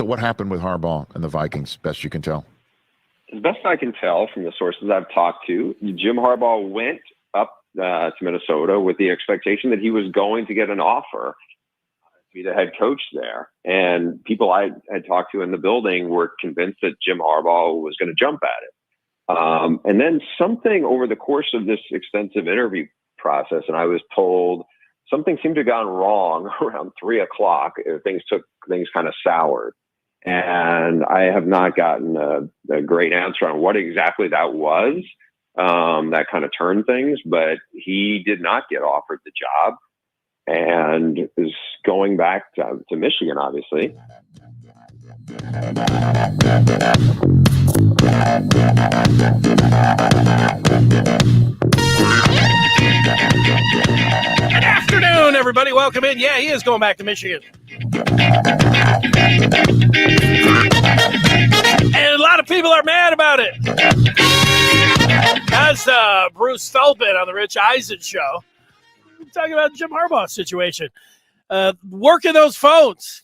what happened with Harbaugh and the Vikings, best you can tell? As best I can tell from the sources I've talked to, Jim Harbaugh went up to Minnesota with the expectation that he was going to get an offer to be the head coach there. And people I had talked to in the building were convinced that Jim Harbaugh was going to jump at it. And then something over the course of this extensive interview process, and I was told something seemed to have gone wrong around 3:00. Things kind of soured. And I have not gotten a great answer on what exactly that was that kind of turned things, but he did not get offered the job and is going back to Michigan, obviously. Good afternoon, everybody. Welcome in. Yeah, he is going back to Michigan. And a lot of people are mad about it. That's Bruce Feldman on the Rich Eisen show. We're talking about Jim Harbaugh's situation. Working those phones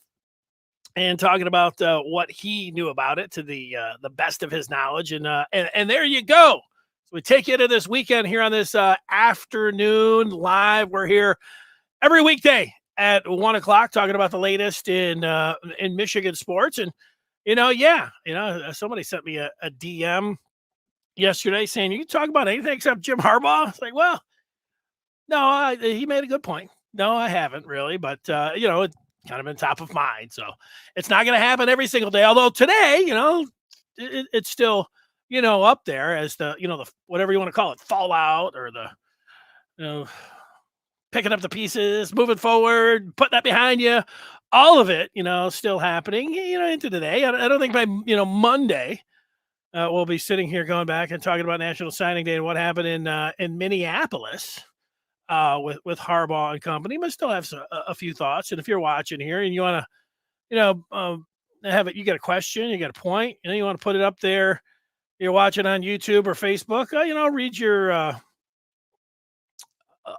and talking about what he knew about it to the best of his knowledge. And there you go. So we take you into this weekend here on this afternoon live. We're here every weekday at 1:00 talking about the latest in Michigan sports. And, somebody sent me a DM yesterday saying, you can talk about anything except Jim Harbaugh. It's like, well, no, he made a good point. No, I haven't really, but, it's kind of been top of mind. So it's not going to happen every single day. Although today, it's still, up there as the whatever you want to call it, fallout or the, picking up the pieces, moving forward, putting that behind you, all of it, still happening, into today. I don't think by, Monday, we'll be sitting here going back and talking about National Signing Day and what happened in Minneapolis with Harbaugh and company, but still have a few thoughts. And if you're watching here and you want to, have it, you got a question, you got a point, you want to put it up there, you're watching on YouTube or Facebook,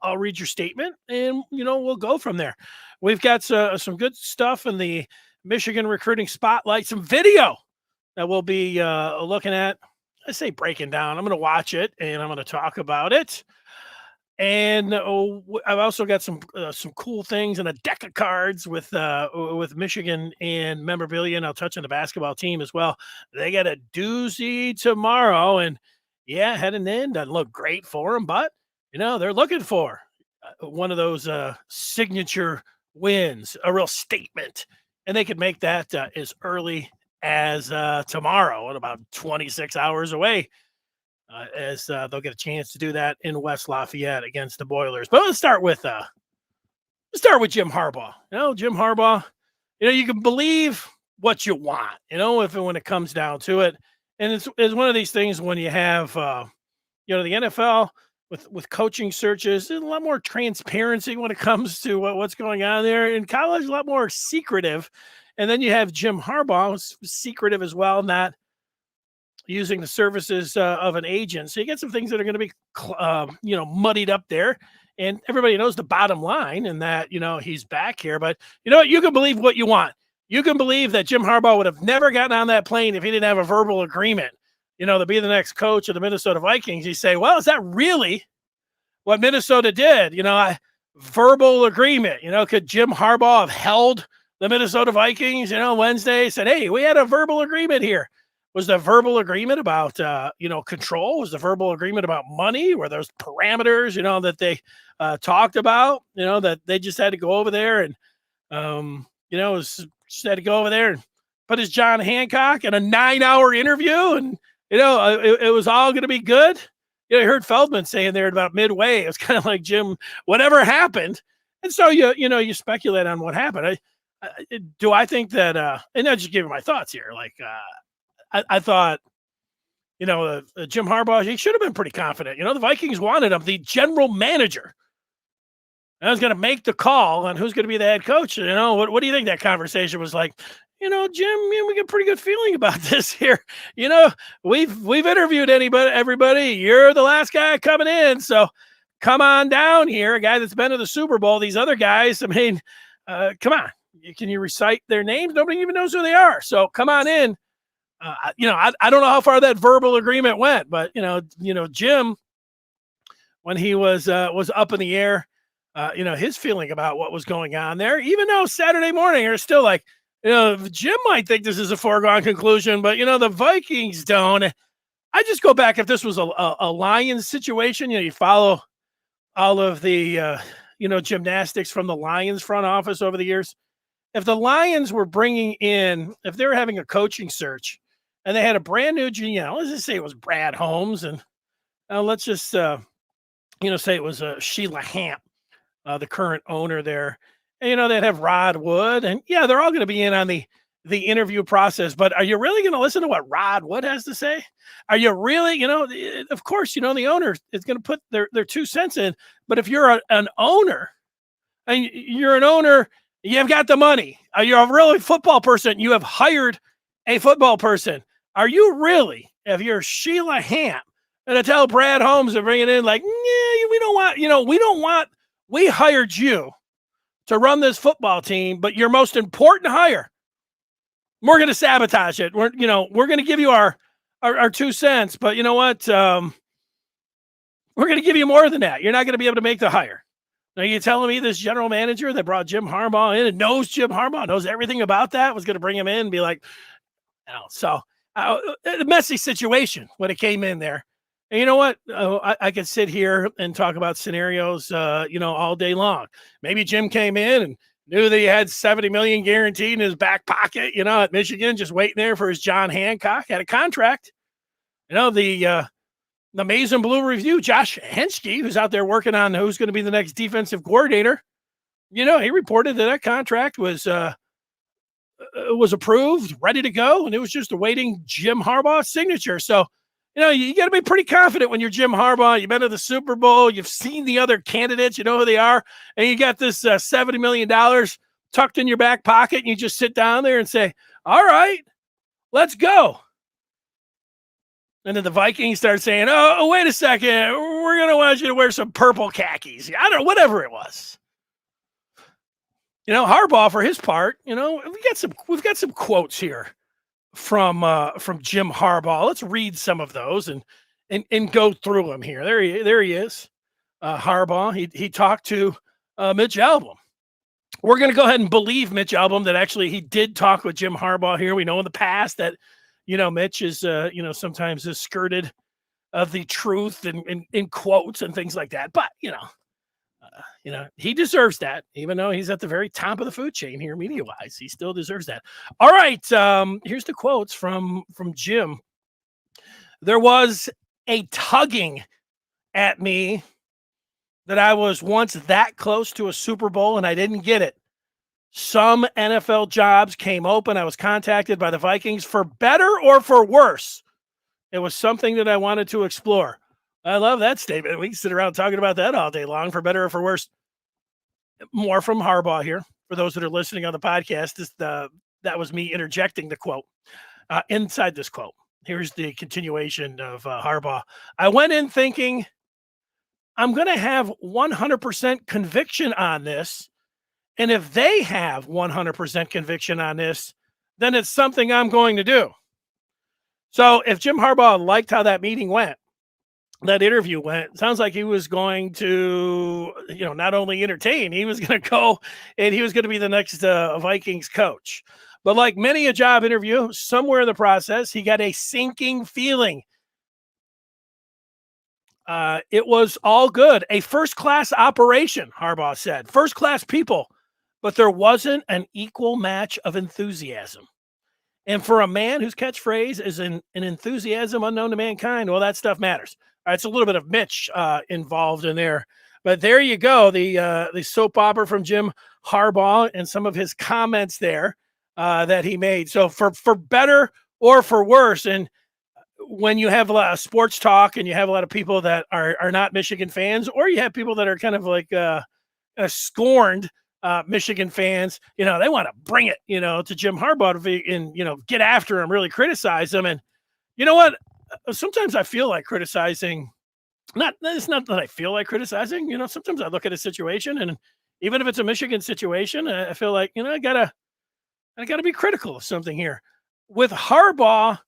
I'll read your statement and, we'll go from there. We've got some good stuff in the Michigan recruiting spotlight, some video that we'll be looking at. I say breaking down. I'm going to watch it and I'm going to talk about it. And I've also got some cool things and a deck of cards with Michigan and memorabilia. And I'll touch on the basketball team as well. They got a doozy tomorrow, and yeah, heading in doesn't look great for them, but they're looking for one of those signature wins, a real statement, and they could make that as early as tomorrow, at about 26 hours away. As they'll get a chance to do that in West Lafayette against the Boilers. But let's start with Jim Harbaugh. Jim Harbaugh, you can believe what you want, when it comes down to it. And it's one of these things when you have, the NFL with coaching searches, there's a lot more transparency when it comes to what's going on there. In college, a lot more secretive. And then you have Jim Harbaugh, who's secretive as well, not using the services of an agent. So you get some things that are going to be, muddied up there. And everybody knows the bottom line and that, he's back here. But you know what? You can believe what you want. You can believe that Jim Harbaugh would have never gotten on that plane if he didn't have a verbal agreement, to be the next coach of the Minnesota Vikings. You say, well, is that really what Minnesota did? Verbal agreement. Could Jim Harbaugh have held the Minnesota Vikings, Wednesday, said, hey, we had a verbal agreement here. Was the verbal agreement about, control? Was the verbal agreement about money? Were those parameters, that they talked about, that they just had to go over there and, just had to go over there and put his John Hancock in a 9-hour interview and, it was all going to be good. I heard Feldman saying there about midway, it was kind of like, Jim, whatever happened. And so, you speculate on what happened. Do I think that, and I'll just give you my thoughts here. Like, I thought, Jim Harbaugh, he should have been pretty confident. The Vikings wanted him, the general manager. I was going to make the call on who's going to be the head coach. What do you think that conversation was like? Jim, we get a pretty good feeling about this here. We've interviewed everybody. You're the last guy coming in. So come on down here, a guy that's been to the Super Bowl. These other guys, come on. Can you recite their names? Nobody even knows who they are. So come on in. I don't know how far that verbal agreement went, but Jim, when he was up in the air, his feeling about what was going on there, even though Saturday morning are still like, Jim might think this is a foregone conclusion, but the Vikings don't. I just go back if this was a Lions situation, you follow all of the gymnastics from the Lions front office over the years. If the Lions were if they were having a coaching search and they had a brand new GM, let's just say it was Brad Holmes, and let's just say it was Sheila Hamp, the current owner there. And, they'd have Rod Wood, and they're all going to be in on the interview process. But are you really going to listen to what Rod Wood has to say? Are you really, of course, the owner is going to put their 2 cents in. But if you're an owner, and you're an owner, you've got the money. You're a really football person. You have hired a football person. Are you really, if you're Sheila Hamp, going to tell Brad Holmes to bring it in like, we hired you to run this football team, but your most important hire, we're going to sabotage it. We're going to give you our 2 cents, but you know what? We're going to give you more than that. You're not going to be able to make the hire. Now, you're telling me this general manager that brought Jim Harbaugh in and knows Jim Harbaugh, knows everything about that, was going to bring him in and be like, a messy situation when it came in there. And you know what? I could sit here and talk about scenarios, all day long. Maybe Jim came in and knew that he had $70 million guaranteed in his back pocket, at Michigan, just waiting there for his John Hancock, had a contract. The Maize and Blue Review, Josh Henschke, who's out there working on who's going to be the next defensive coordinator, he reported that contract was approved, ready to go, and it was just awaiting Jim Harbaugh's signature. So, you got to be pretty confident when you're Jim Harbaugh. You've been to the Super Bowl. You've seen the other candidates. You know who they are. And you got this $70 million tucked in your back pocket, and you just sit down there and say, all right, let's go. And then the Vikings start saying, oh, wait a second. We're going to want you to wear some purple khakis. I don't know, whatever it was. Harbaugh, for his part, we've got some quotes here from Jim Harbaugh. Let's read some of those and go through them here. There he is. Harbaugh. He talked to Mitch Albom. We're going to go ahead and believe Mitch Albom that actually he did talk with Jim Harbaugh here. We know in the past that Mitch is sometimes is skirted of the truth and in quotes and things like that. But he deserves that, even though he's at the very top of the food chain here, media-wise. He still deserves that. All right, here's the quotes from Jim. There was a tugging at me that I was once that close to a Super Bowl and I didn't get it. Some NFL jobs came open. I was contacted by the Vikings for better or for worse. It was something that I wanted to explore. I love that statement. We can sit around talking about that all day long, for better or for worse. More from Harbaugh here. For those that are listening on the podcast, that was me interjecting the quote. Inside this quote, here's the continuation of Harbaugh. I went in thinking, I'm going to have 100% conviction on this. And if they have 100% conviction on this, then it's something I'm going to do. So if Jim Harbaugh liked how that meeting went, that interview went, sounds like he was going to, not only entertain, he was going to go and he was going to be the next Vikings coach. But like many a job interview, somewhere in the process, he got a sinking feeling. It was all good. A first-class operation, Harbaugh said. First-class people. But there wasn't an equal match of enthusiasm. And for a man whose catchphrase is an enthusiasm unknown to mankind, well, that stuff matters. All right, it's a little bit of Mitch involved in there. But there you go, the soap opera from Jim Harbaugh and some of his comments there that he made. So for better or for worse, and when you have a lot of sports talk and you have a lot of people that are not Michigan fans, or you have people that are kind of like scorned Michigan fans, they want to bring it, to Jim Harbaugh and get after him, really criticize him. And you know what? Sometimes I feel like criticizing. It's not that I feel like criticizing. Sometimes I look at a situation and, even if it's a Michigan situation, I feel like, I gotta be critical of something here. With Harbaugh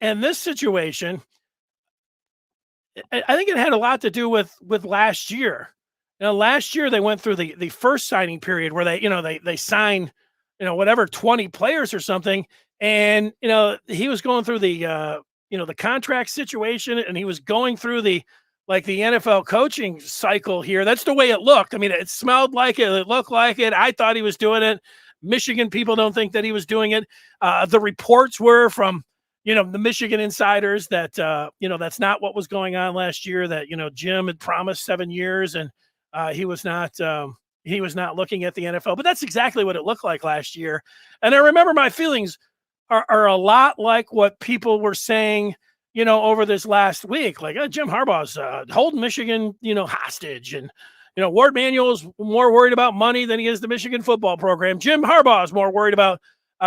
and this situation, I think it had a lot to do with last year. Last year they went through the first signing period where they signed, whatever 20 players or something, and he was going through the contract situation, and he was going through the NFL coaching cycle here. That's the way it looked. I mean, it smelled like it looked like it. I thought he was doing it. Michigan people don't think that he was doing it. The reports were from the Michigan insiders that that's not what was going on last year. That Jim had promised 7 years, and he was not looking at the NFL. But that's exactly what it looked like last year. And I remember my feelings are a lot like what people were saying, over this last week. Like, Jim Harbaugh's holding Michigan, hostage, and Ward Manuel is more worried about money than he is the Michigan football program. Jim Harbaugh is more worried about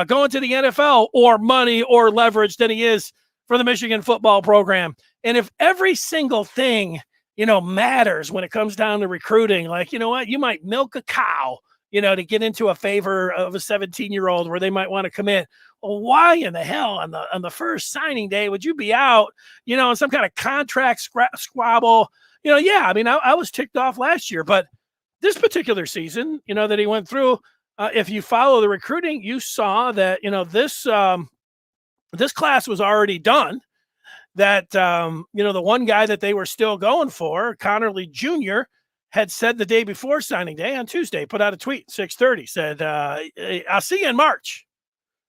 going to the NFL or money or leverage than he is for the Michigan football program. And if every single thing, matters when it comes down to recruiting, like, what, you might milk a cow, to get into a favor of a 17-year-old where they might want to commit. Well, why in the hell on the first signing day would you be out, in some kind of contract squabble? Yeah, I mean, I was ticked off last year, but this particular season, that he went through, if you follow the recruiting, you saw that, this class was already done. That, the one guy that they were still going for, Connerly Jr., had said the day before signing day on Tuesday, put out a tweet, 6:30, said, I'll see you in March.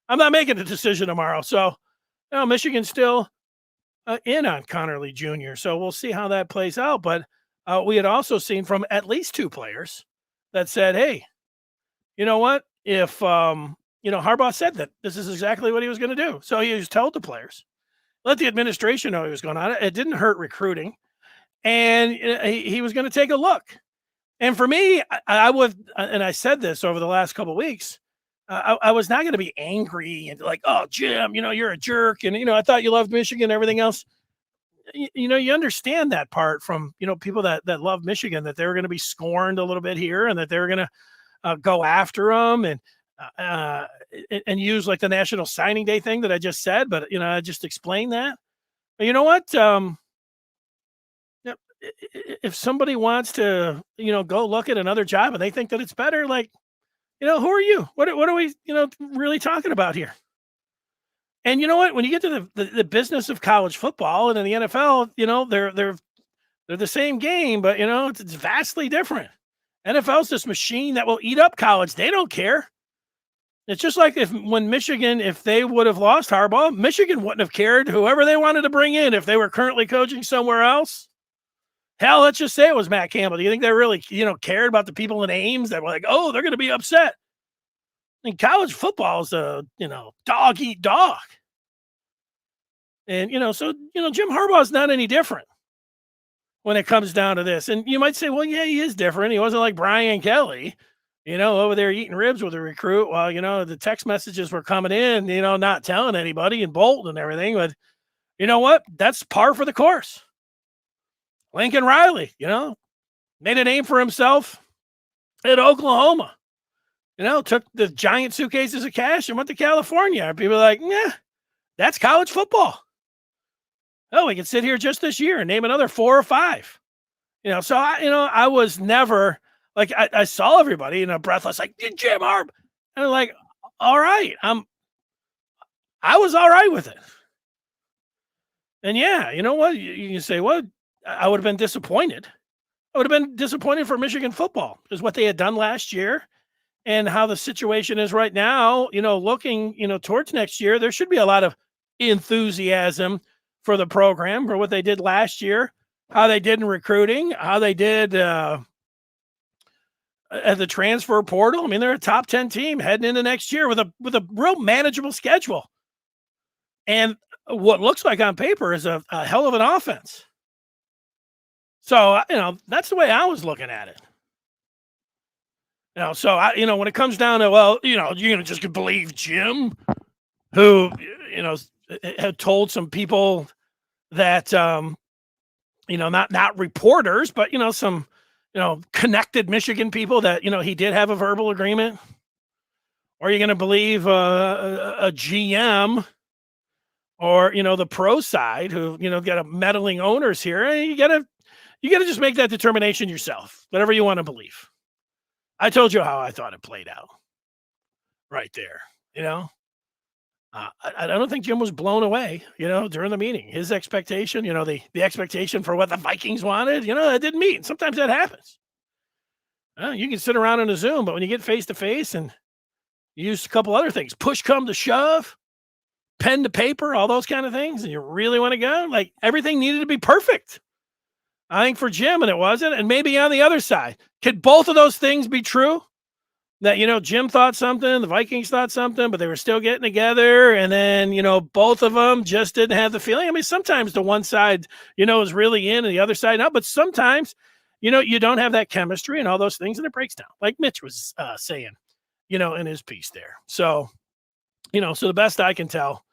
I'm not making a decision tomorrow. So, Michigan's still in on Connerly Jr., so we'll see how that plays out. But we had also seen from at least 2 players that said, hey, you know what? If, Harbaugh said that this is exactly what he was going to do. So he just told the players, let the administration know he was going on. It didn't hurt recruiting. And he was going to take a look. And for me, I would, and I said this over the last couple of weeks, I was not going to be angry and like, oh, Jim, you're a jerk. And, I thought you loved Michigan and everything else. You understand that part from, people that love Michigan, that they were going to be scorned a little bit here and that they were going to go after them and use like the National Signing Day thing that I just said. But, I just explained that. But you know what? If somebody wants to, go look at another job and they think that it's better, like, who are you? What are we, really talking about here? And you know what? When you get to the business of college football and in the NFL, they're the same game, but it's vastly different. NFL's this machine that will eat up college. They don't care. It's just like when Michigan, if they would have lost Harbaugh, Michigan wouldn't have cared whoever they wanted to bring in if they were currently coaching somewhere else. Hell, let's just say it was Matt Campbell. Do you think they really, cared about the people in Ames that were like, oh, they're going to be upset? I mean, college football is a, dog eat dog. And, so, Jim Harbaugh is not any different when it comes down to this. And you might say, well, yeah, he is different. He wasn't like Brian Kelly, over there eating ribs with a recruit while, the text messages were coming in, not telling anybody and Bolton and everything. But you know what? That's par for the course. Lincoln Riley, made a name for himself at Oklahoma. Took the giant suitcases of cash and went to California. And people are like, yeah, that's college football. Oh, we can sit here just this year and name another 4 or 5. So I was never like, I saw everybody, breathless, like Jim Harbaugh. And I'm like, all right, I was all right with it. And yeah, you know what? You can say, well, I would have been disappointed. I would have been disappointed for Michigan football because what they had done last year and how the situation is right now, looking, towards next year, there should be a lot of enthusiasm for the program for what they did last year, how they did in recruiting, how they did at the transfer portal. I mean, they're a top 10 team heading into next year with a real manageable schedule. And what looks like on paper is a hell of an offense. So, that's the way I was looking at it. So when it comes down to, well, you're going to just believe Jim, who, had told some people that, not reporters, but, some, connected Michigan people that, he did have a verbal agreement? Or are you going to believe a GM or, the pro side who, got a meddling owners here? You got to just make that determination yourself, whatever you want to believe. I told you how I thought it played out right there, I don't think Jim was blown away, during the meeting. His expectation, the expectation for what the Vikings wanted, that didn't meet. Sometimes that happens. You can sit around in a Zoom, but when you get face to face and you use a couple other things, push come to shove, pen to paper, all those kind of things, and you really want to go, like everything needed to be perfect. I think for Jim, and it wasn't. And maybe on the other side, could both of those things be true? That, Jim thought something, the Vikings thought something, but they were still getting together. And then, both of them just didn't have the feeling. I mean, sometimes the one side, is really in and the other side not. But sometimes, you don't have that chemistry and all those things, and it breaks down. Like Mitch was saying, in his piece there. So, so the best I can tell,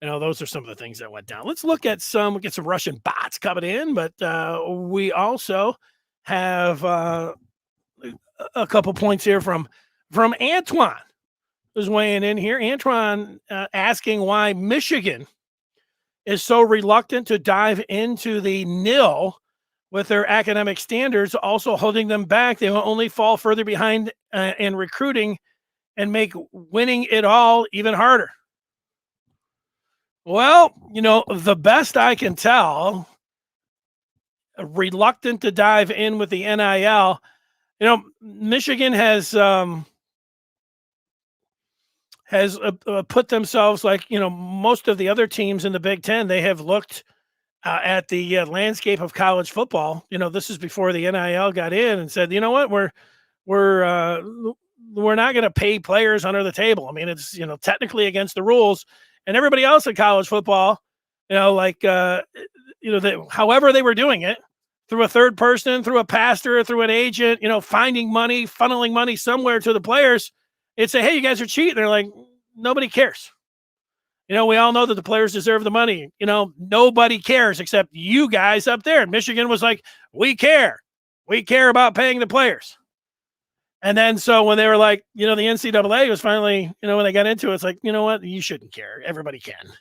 those are some of the things that went down. Let's look at we'll get some Russian bots coming in, but we also have a couple points here from Antoine, who's weighing in here. Antoine asking why Michigan is so reluctant to dive into the nil with their academic standards, also holding them back. They will only fall further behind in recruiting and make winning it all even harder. Well, the best I can tell, reluctant to dive in with the NIL. Michigan has put themselves like, most of the other teams in the Big Ten. They have looked at the landscape of college football. This is before the NIL got in, and said, you know what, we're not going to pay players under the table. I mean, it's, technically against the rules, and everybody else in college football, however they were doing it, through a third person, through a pastor, through an agent, finding money, funneling money somewhere to the players. It's say, hey, you guys are cheating. They're like, nobody cares. We all know that the players deserve the money. Nobody cares except you guys up there. And Michigan was like, we care. We care about paying the players. And then so when they were like, the NCAA was finally, when they got into it, it's like, you know what? You shouldn't care. Everybody can.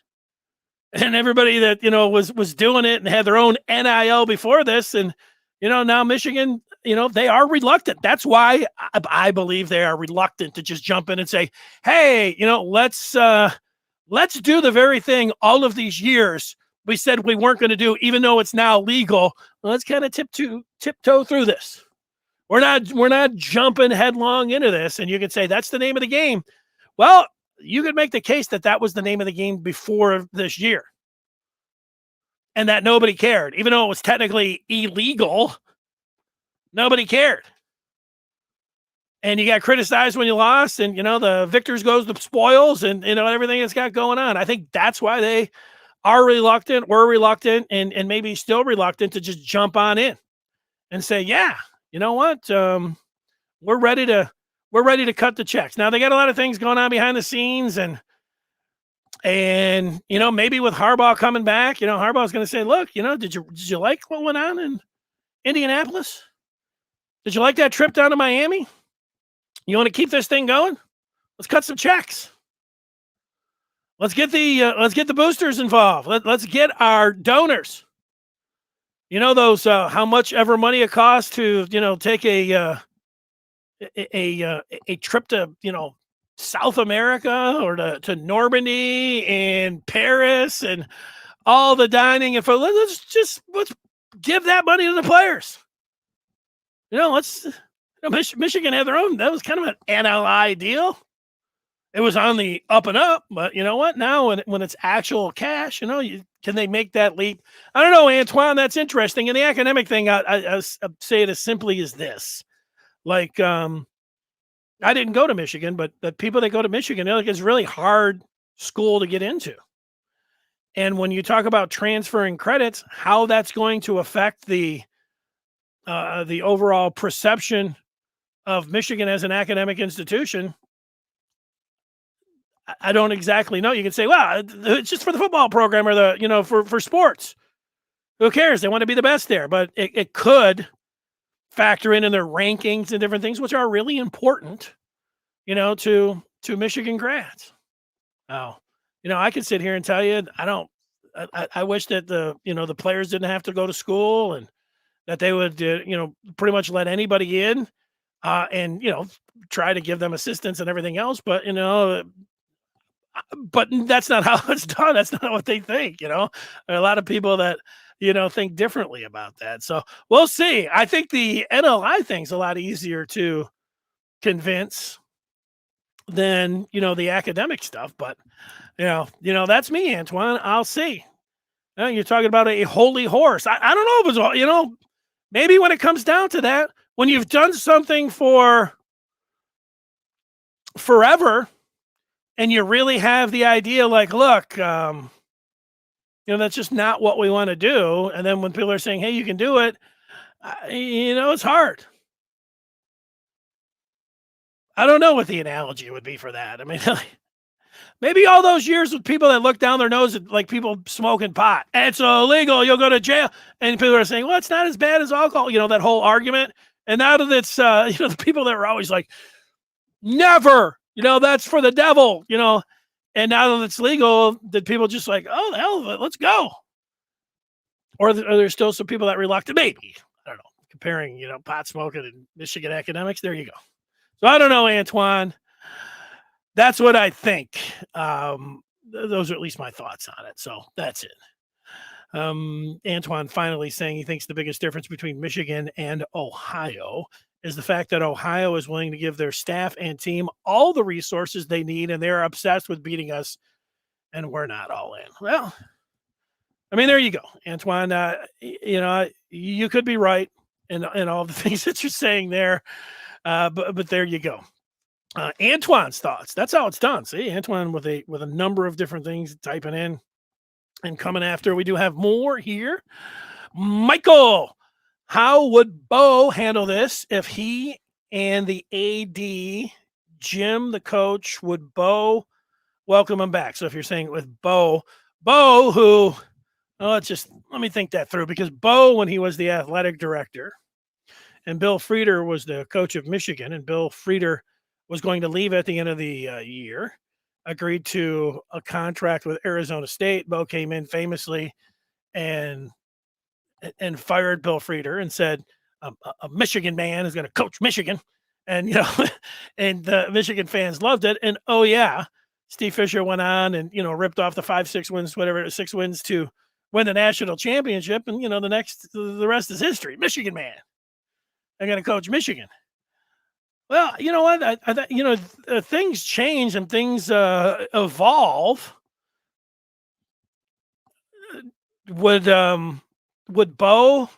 And everybody that, was doing it and had their own NIL before this. And, now Michigan, they are reluctant. That's why I believe they are reluctant to just jump in and say, hey, let's do the very thing all of these years we said we weren't going to do, even though it's now legal. Let's kind of tiptoe through this. We're not jumping headlong into this. And you could say that's the name of the game. Well, you could make the case that was the name of the game before this year, and that nobody cared, even though it was technically illegal. Nobody cared. And you got criticized when you lost, and, the victors goes the spoils, and, everything that's got going on. I think that's why they were reluctant, and maybe still reluctant to just jump on in and say, yeah, you know what? We're ready to cut the checks. Now they got a lot of things going on behind the scenes, and maybe with Harbaugh coming back, Harbaugh's going to say, look, did you like what went on in Indianapolis? Did you like that trip down to Miami? You want to keep this thing going? Let's cut some checks. Let's get the boosters involved. Let's get our donors. Those how much ever money it costs to take a trip to South America or to Normandy and Paris and all the dining and food. Let's give that money to the players. Michigan had their own. That was kind of an NLI deal. It was on the up and up, but you know what? Now when it's actual cash, can they make that leap? I don't know, Antoine. That's interesting. And the academic thing, I say it as simply as this: like, I didn't go to Michigan, but the people that go to Michigan, it's a really hard school to get into. And when you talk about transferring credits, how that's going to affect the overall perception of Michigan as an academic institution, I don't exactly know. You can say, well, it's just for the football program or for sports. Who cares? They want to be the best there, but it could factor in their rankings and different things, which are really important, to Michigan grads. Oh, I could sit here and tell you, I wish that the players didn't have to go to school and that they would, pretty much let anybody in, and, try to give them assistance and everything else. But, but that's not how it's done. That's not what they think. There are a lot of people that, think differently about that. So we'll see. I think the NLI thing's a lot easier to convince than, the academic stuff. But, that's me, Antoine. I'll see. You're talking about a holy horse. I don't know if it's, maybe when it comes down to that, when you've done something for forever and you really have the idea like, look, that's just not what we want to do. And then when people are saying, hey, you can do it, it's hard. I don't know what the analogy would be for that. I mean, maybe all those years with people that look down their nose at like people smoking pot. It's illegal. You'll go to jail. And people are saying, well, it's not as bad as alcohol. That whole argument. And now that it's, the people that were always like, never, that's for the devil, and now that it's legal, that people just like, oh, the hell of it, let's go. Or are there still some people that reluctant? Maybe. I don't know. Comparing, pot smoking and Michigan academics. There you go. So I don't know, Antoine. That's what I think. Those are at least my thoughts on it. So that's it. Antoine finally saying he thinks the biggest difference between Michigan and Ohio is the fact that Ohio is willing to give their staff and team all the resources they need, and they're obsessed with beating us, and we're not all in. Well, I mean, there you go, Antoine. You could be right in all the things that you're saying there, but there you go. Antoine's thoughts. That's how it's done. See, Antoine with a number of different things typing in and coming after. We do have more here. Michael, how would Bo handle this if he and the AD, Jim, the coach, would Bo welcome him back? So if you're saying with Bo, who, let me think that through, because Bo, when he was the athletic director and Bill Frieder was the coach of Michigan, and Bill Frieder was going to leave at the end of the year, agreed to a contract with Arizona State. Bo came in famously and fired Bill Frieder and said, a Michigan man is going to coach Michigan. And, and the Michigan fans loved it. And, oh, yeah, Steve Fisher went on and, ripped off the 5-6 wins, whatever, 6 wins to win the national championship. And, the rest is history. Michigan man. I'm going to coach Michigan. Well, you know what? Things change and things evolve. Would Bo?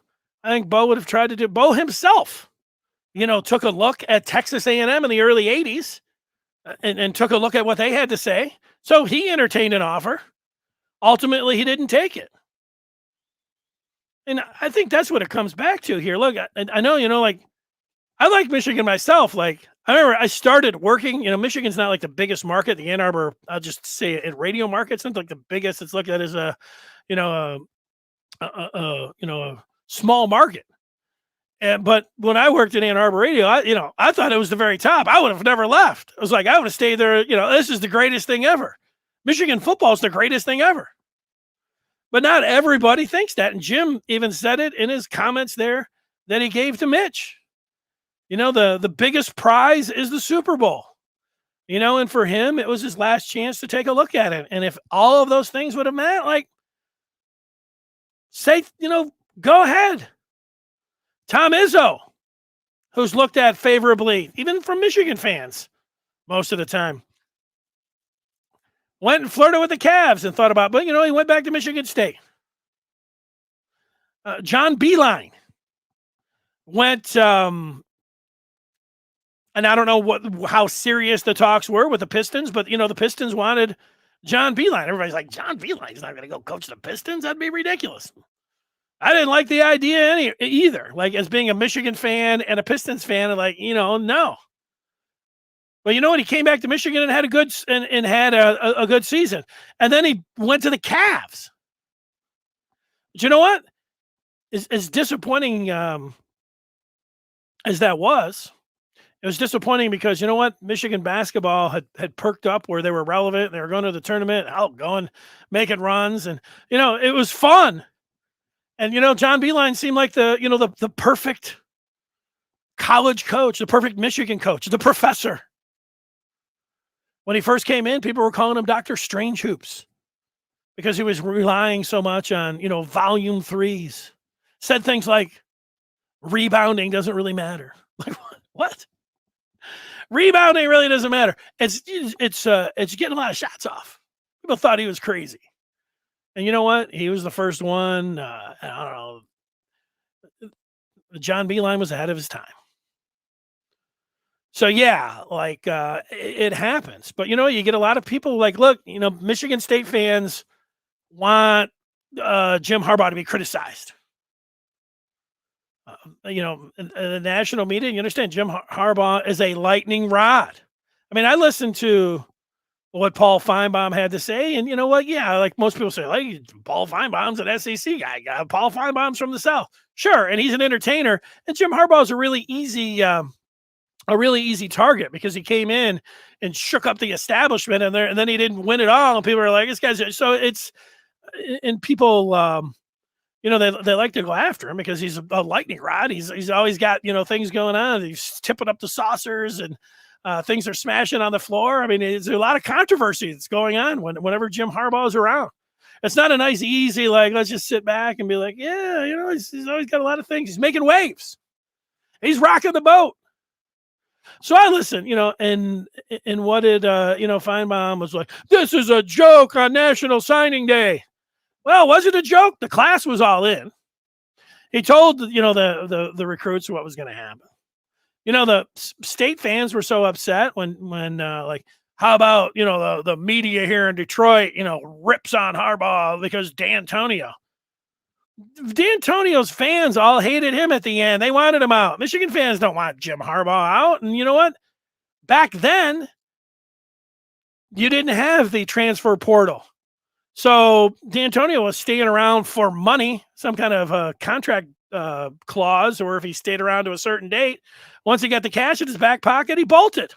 I think Bo would have tried to do. Bo himself, took a look at Texas A&M in the early '80s, and took a look at what they had to say. So he entertained an offer. Ultimately, he didn't take it. And I think that's what it comes back to here. Look, I know, I like Michigan myself. Like, I remember I started working, Michigan's not like the biggest market. The Ann Arbor, I'll just say it, radio market, it's not like the biggest. It's looked at as a small market. But when I worked in Ann Arbor radio, I thought it was the very top. I would have never left. I was like, I would have stayed there. This is the greatest thing ever. Michigan football is the greatest thing ever. But not everybody thinks that. And Jim even said it in his comments there that he gave to Mitch. The biggest prize is the Super Bowl. And for him, it was his last chance to take a look at it. And if all of those things would have met, say, go ahead. Tom Izzo, who's looked at favorably, even from Michigan fans, most of the time, went and flirted with the Cavs and thought about, but, he went back to Michigan State. John Beilein went, and I don't know how serious the talks were with the Pistons, but, the Pistons wanted John Beilein. Everybody's like, John Beilein's not going to go coach the Pistons? That'd be ridiculous. I didn't like the idea either. Like, as being a Michigan fan and a Pistons fan, no. But you know what? He came back to Michigan and had a good a good season, and then he went to the Cavs. But you know what? As disappointing as that was, it was disappointing because you know what? Michigan basketball had perked up where they were relevant. They were going to the tournament, out going, making runs, and it was fun. And John Beilein seemed like the perfect college coach, the perfect Michigan coach, the professor. When he first came in, people were calling him Dr. Strange Hoops because he was relying so much on, volume threes. Said things like rebounding doesn't really matter. Like what? Rebounding really doesn't matter. It's getting a lot of shots off. People thought he was crazy. And you know what? He was the first one. I don't know. John Beilein was ahead of his time. So yeah, it happens. But you get a lot of people like, look, Michigan State fans want Jim Harbaugh to be criticized. In the national media, you understand Jim Harbaugh is a lightning rod. I mean, I listened to what Paul Feinbaum had to say, and you know what? Yeah, like most people say, like Paul Feinbaum's an SEC guy. Paul Feinbaum's from the South, sure, and he's an entertainer. And Jim Harbaugh's a really easy target because he came in and shook up the establishment, and then he didn't win it all. And people are like, this guy's so it's and people. They like to go after him because he's a lightning rod. He's always got things going on. He's tipping up the saucers and things are smashing on the floor. I mean, there's a lot of controversy that's going on whenever Jim Harbaugh is around. It's not a nice, easy let's just sit back and be like, yeah, he's always got a lot of things. He's making waves. He's rocking the boat. So I listened, and what did Feinbaum was like? This is a joke on National Signing Day. Well, was it a joke? The class was all in. He told the recruits what was going to happen. The state fans were so upset when how about the media here in Detroit rips on Harbaugh because D'Antonio's fans all hated him at the end. They wanted him out. Michigan fans don't want Jim Harbaugh out. And you know what? Back then, you didn't have the transfer portal. So D'Antonio was staying around for money, some kind of a contract clause, or if he stayed around to a certain date, once he got the cash in his back pocket, he bolted.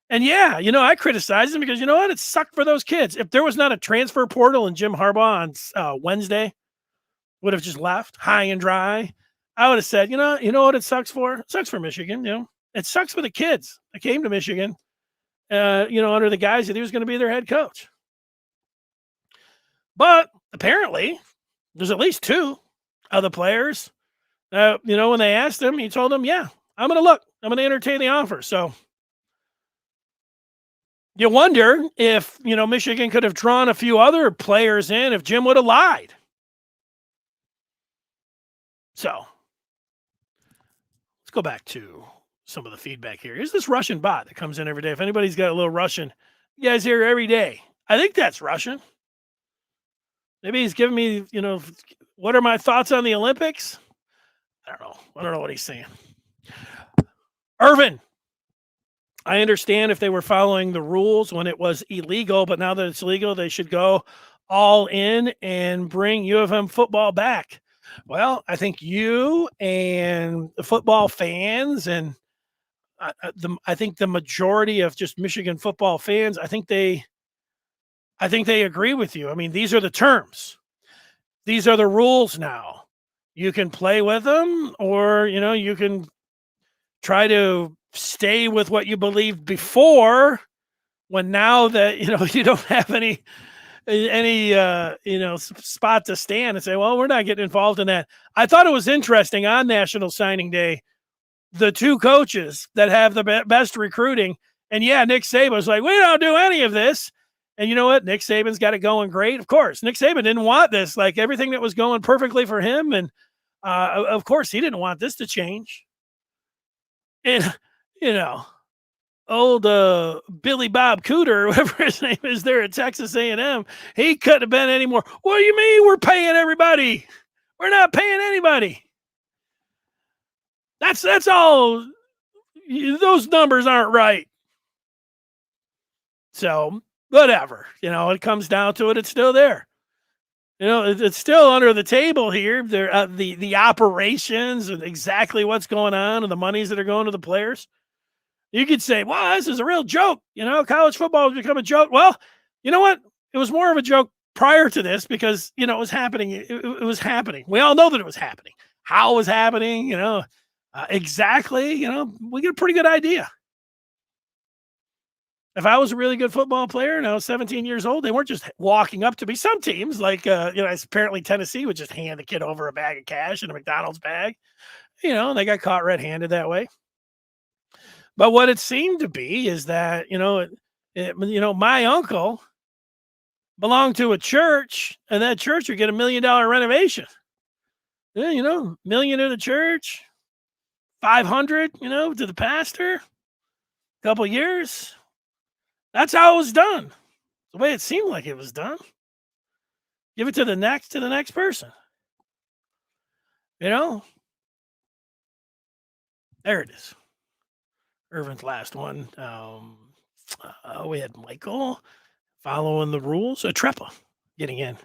And yeah, I criticized him because you know what? It sucked for those kids. If there was not a transfer portal and Jim Harbaugh on Wednesday would have just left high and dry, I would have said, you know what it sucks for? It sucks for Michigan. It sucks for the kids that came to Michigan, under the guise that he was going to be their head coach. But apparently, there's at least two other players. When they asked him, he told them, yeah, I'm going to look. I'm going to entertain the offer. So you wonder if, Michigan could have drawn a few other players in if Jim would have lied. So let's go back to some of the feedback here. Here's this Russian bot that comes in every day. If anybody's got a little Russian, you guys hear every day. I think that's Russian. Maybe he's giving me, what are my thoughts on the Olympics? I don't know what he's saying. Irvin, I understand if they were following the rules when it was illegal, but now that it's legal, they should go all in and bring U of M football back. Well, I think you and the football fans and I think the majority of just Michigan football fans, I think they agree with you. I mean, these are the terms. These are the rules now. You can play with them or, you can try to stay with what you believed before when now that, you don't have any spot to stand and say, well, we're not getting involved in that. I thought it was interesting on National Signing Day, the two coaches that have the best recruiting. And yeah, Nick Saban's like, we don't do any of this. And you know what? Nick Saban's got it going great. Of course, Nick Saban didn't want this, like everything that was going perfectly for him. And of course, he didn't want this to change. And, old Billy Bob Cooter, whoever his name is there at Texas A&M, he couldn't have been any more. What do you mean we're paying everybody? We're not paying anybody. That's all. Those numbers aren't right. So whatever, it comes down to it. It's still there. It's still under the table here. There, the operations and exactly what's going on and the monies that are going to the players. You could say, "Wow, this is a real joke." College football has become a joke. Well, you know what? It was more of a joke prior to this because it was happening. It was happening. We all know that it was happening. How it was happening, exactly. We get a pretty good idea. If I was a really good football player and I was 17 years old, they weren't just walking up to me. Some teams, like apparently Tennessee would just hand the kid over a bag of cash in a McDonald's bag. They got caught red-handed that way. But what it seemed to be is that my uncle belonged to a church, and that church would get $1 million renovation. Yeah, million to the church, 500, to the pastor, couple years. That's how it was done. The way it seemed like it was done. Give it to the next person. There it is. Irvin's last one. We had Michael following the rules. Trepa getting in.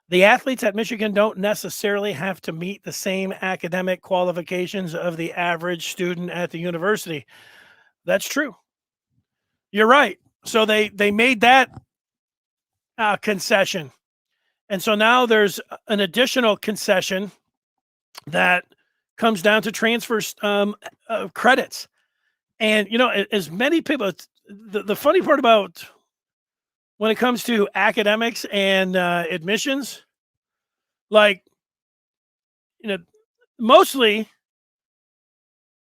The athletes at Michigan don't necessarily have to meet the same academic qualifications of the average student at the university. That's true. You're right. So they made that concession. And so now there's an additional concession that comes down to transfer credits. And, as many people, the funny part about when it comes to academics and admissions, like, mostly,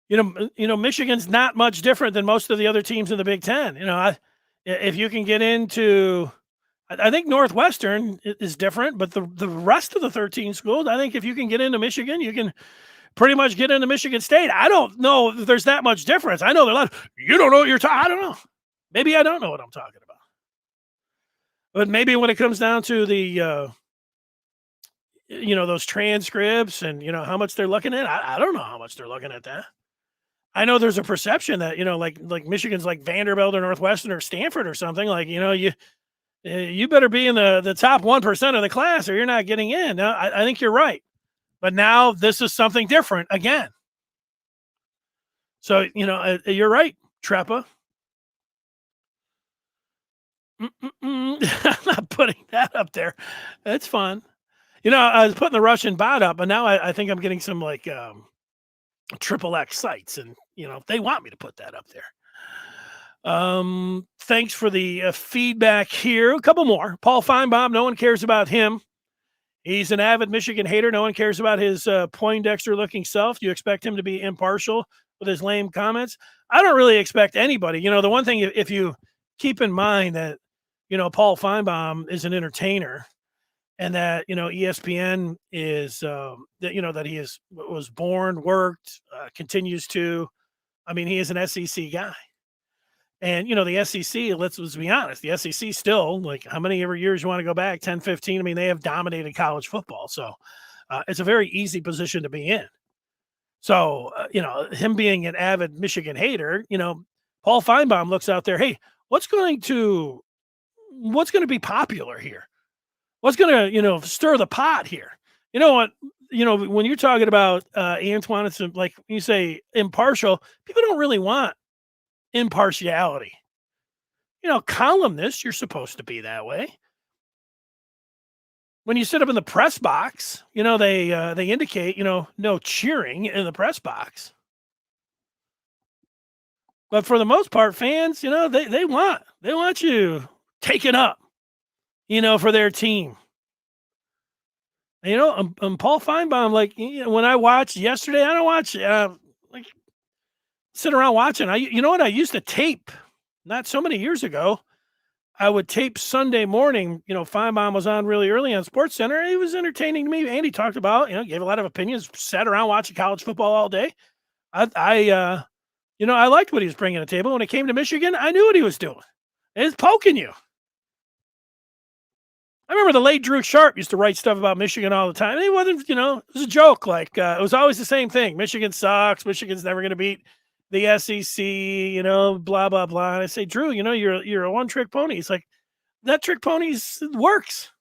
Michigan's not much different than most of the other teams in the Big Ten. If you can get into, I think Northwestern is different, but the rest of the 13 schools, I think if you can get into Michigan, you can pretty much get into Michigan State. I don't know if there's that much difference. I know you don't know what you're talking. I don't know. Maybe I don't know what I'm talking about. But maybe when it comes down to the, those transcripts and, how much they're looking at, I don't know how much they're looking at that. I know there's a perception that, like Michigan's like Vanderbilt or Northwestern or Stanford or something. Like, you better be in the top 1% of the class or you're not getting in. Now, I think you're right. But now this is something different again. So, you're right, Trepa. I'm not putting that up there. It's fun. I was putting the Russian bot up, but now I think I'm getting some like triple X sites, and they want me to put that up there. Thanks for the feedback here. A couple more. Paul Feinbaum, no one cares about him. He's an avid Michigan hater. No one cares about his Poindexter-looking self. Do you expect him to be impartial with his lame comments? I don't really expect anybody. The one thing, if you keep in mind that, Paul Feinbaum is an entertainer and that, ESPN is, that he was born, worked, continues to. I mean, he is an SEC guy. And, the SEC, let's be honest, the SEC still, like, how many ever years you want to go back, 10, 15? I mean, they have dominated college football. So it's a very easy position to be in. So, him being an avid Michigan hater, Paul Feinbaum looks out there, hey, what's going to be popular here? What's going to, stir the pot here? You know what? When you're talking about Antoine, it's like you say impartial, people don't really want impartiality. Columnists, you're supposed to be that way. When you sit up in the press box, they indicate, no cheering in the press box. But for the most part, fans, they want you taken up, for their team. And, Paul Feinbaum, like, when I watched yesterday, I don't watch like sit around watching. I used to tape not so many years ago. I would tape Sunday morning. Feinbaum was on really early on SportsCenter. He was entertaining to me. Andy talked about, gave a lot of opinions, sat around watching college football all day. I liked what he was bringing to the table. When it came to Michigan, I knew what he was doing. It's poking you. I remember the late Drew Sharp used to write stuff about Michigan all the time. It wasn't, it was a joke. Like, it was always the same thing. Michigan sucks. Michigan's never going to beat the SEC, blah, blah, blah. And I say, Drew, you're a one-trick pony. It's like, that trick pony works.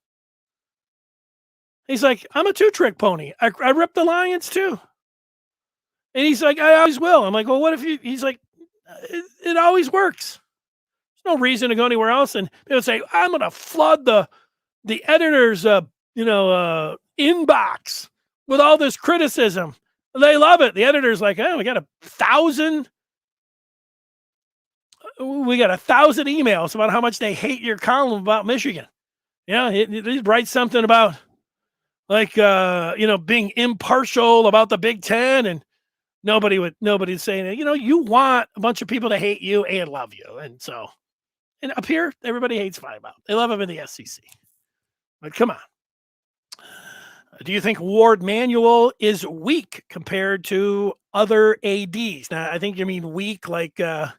He's like, I'm a 2-trick pony. I rip the Lions too. And he's like, I always will. I'm like, well, what if you? He's like, it always works. There's no reason to go anywhere else. And people say, I'm going to flood the editor's, inbox with all this criticism. They love it. The editor's like, oh, we got 1,000 emails about how much they hate your column about Michigan. Yeah, he writes something about like being impartial about the Big Ten, and nobody's saying it. You want a bunch of people to hate you and love you, and up here everybody hates Five Out. They love him in the SEC. But come on, do you think Ward Manuel is weak compared to other ADs? Now, I think you mean weak, like not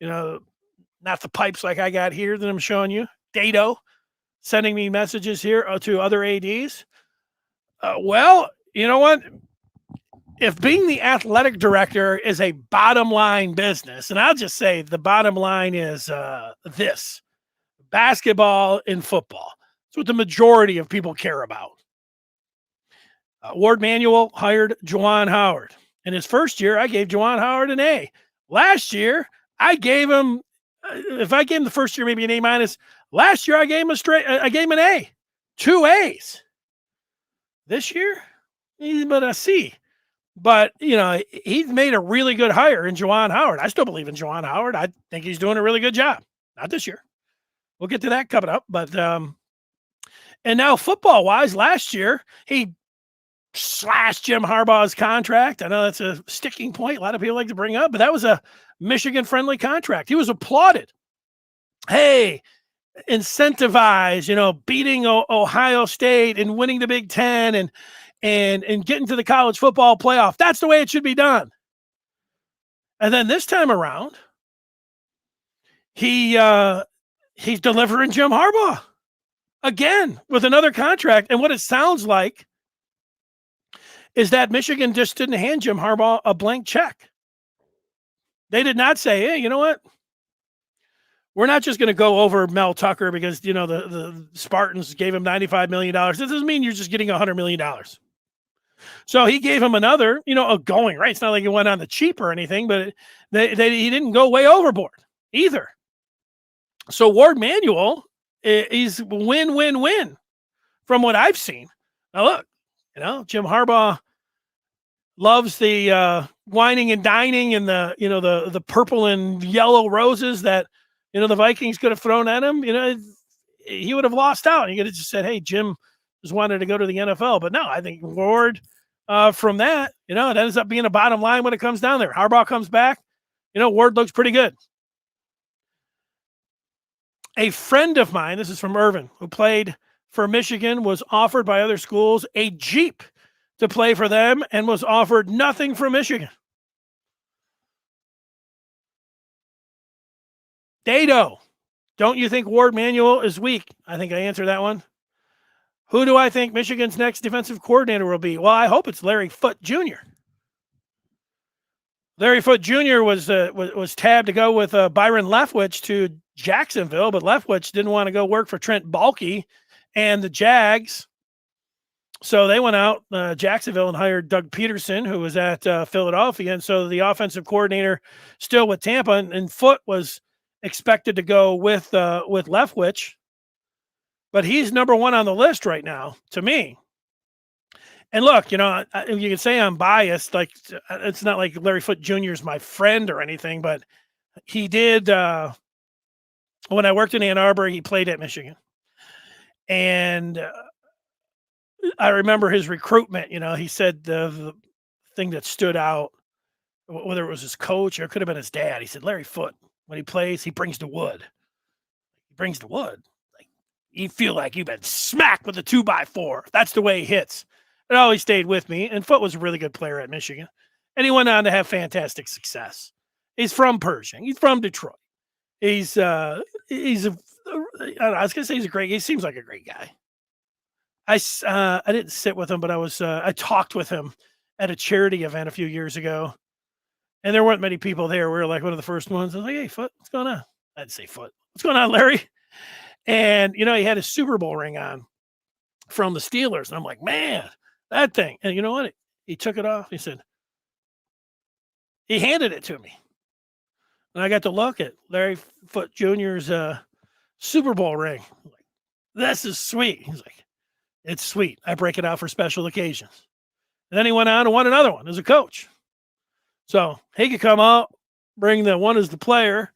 the pipes like I got here that I'm showing you. Dato sending me messages here to other ADs. Well, you know what? If being the athletic director is a bottom line business, and I'll just say the bottom line is this: basketball and football. It's what the majority of people care about. Ward Manuel hired Juwan Howard. In his first year, I gave Juwan Howard an A. Last year, I gave him, if I gave him the first year maybe an A-. Last year, I gave him an A. 2 A's. This year, he's been a C. But, he's made a really good hire in Juwan Howard. I still believe in Juwan Howard. I think he's doing a really good job. Not this year. We'll get to that coming up. But, and now football-wise, last year, he slashed Jim Harbaugh's contract. I know that's a sticking point a lot of people like to bring up, but that was a Michigan-friendly contract. He was applauded. Hey, incentivize, beating Ohio State and winning the Big Ten and getting to the college football playoff. That's the way it should be done. And then this time around, he's delivering Jim Harbaugh again with another contract. And what it sounds like is that Michigan just didn't hand Jim Harbaugh a blank check. They did not say, hey, you know what? We're not just going to go over Mel Tucker because, the Spartans gave him $95 million. This doesn't mean you're just getting $100 million. So he gave him another, a going, right? It's not like he went on the cheap or anything, but he didn't go way overboard either. So Ward Manuel is win-win-win from what I've seen. Now, look, Jim Harbaugh loves the whining and dining and the purple and yellow roses that, the Vikings could have thrown at him. He would have lost out. He could have just said, hey, Jim just wanted to go to the NFL. But no, I think Ward from that, it ends up being a bottom line when it comes down there. Harbaugh comes back. Ward looks pretty good. A friend of mine, this is from Irvin, who played for Michigan, was offered by other schools a Jeep to play for them and was offered nothing from Michigan. Dato, don't you think Ward Manuel is weak? I think I answered that one. Who do I think Michigan's next defensive coordinator will be? Well, I hope it's Larry Foote Jr. Larry Foote Jr. was tabbed to go with Byron Leftwich to Jacksonville, but Leftwich didn't want to go work for Trent Baalke and the Jags. So they went out, Jacksonville, and hired Doug Peterson, who was at Philadelphia. And so the offensive coordinator still with Tampa, and Foote was expected to go with Leftwich, but he's number one on the list right now to me. And look, you can say I'm biased. Like, it's not like Larry Foote Jr. is my friend or anything, but he did. When I worked in Ann Arbor, he played at Michigan, and I remember his recruitment. He said the thing that stood out, whether it was his coach or it could have been his dad. He said, Larry Foote, when he plays, he brings the wood. He brings the wood. Like, you feel like you've been smacked with a 2x4. That's the way he hits. It always stayed with me. And Foote was a really good player at Michigan. And he went on to have fantastic success. He's from Pershing. He's from Detroit. I was going to say he's a great guy. He seems like a great guy. I didn't sit with him, but I talked with him at a charity event a few years ago. And there weren't many people there. We were like one of the first ones. I was like, hey, Foote, what's going on? I'd say, Foote, what's going on, Larry? And, he had his Super Bowl ring on. from the Steelers. And I'm like, man, that thing. And you know what? He took it off. He handed it to me. And I got to look at Larry Foote Jr.'s Super Bowl ring. I'm like, this is sweet. He's like, it's sweet. I break it out for special occasions. And then he went on and won another one as a coach. So he could come out, bring the one as the player,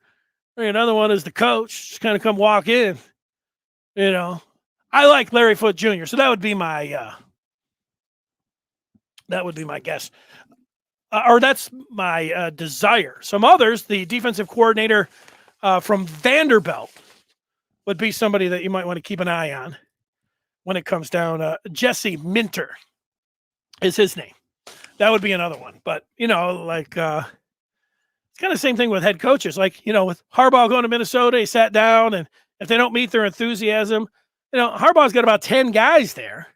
bring another one as the coach, just kind of come walk in. I like Larry Foote Jr., so that would be my guess. Or that's my desire. Some others, the defensive coordinator from Vanderbilt would be somebody that you might want to keep an eye on when it comes down. Jesse Minter is his name. That would be another one. But, it's kind of the same thing with head coaches. Like, with Harbaugh going to Minnesota, he sat down, and if they don't meet their enthusiasm, Harbaugh's got about 10 guys there.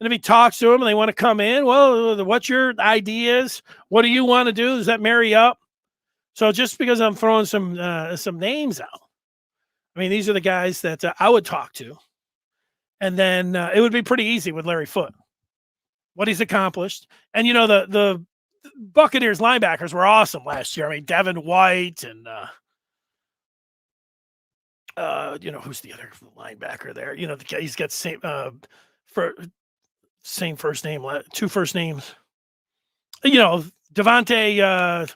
And if he talks to them and they want to come in, well, what's your ideas? What do you want to do? Does that marry up? So just because I'm throwing some names out, I mean, these are the guys that I would talk to. And then it would be pretty easy with Larry Foote, what he's accomplished. And, the Buccaneers linebackers were awesome last year. I mean, Devin White and, who's the other linebacker there? The guy, he's got same first name, two first names. Devontae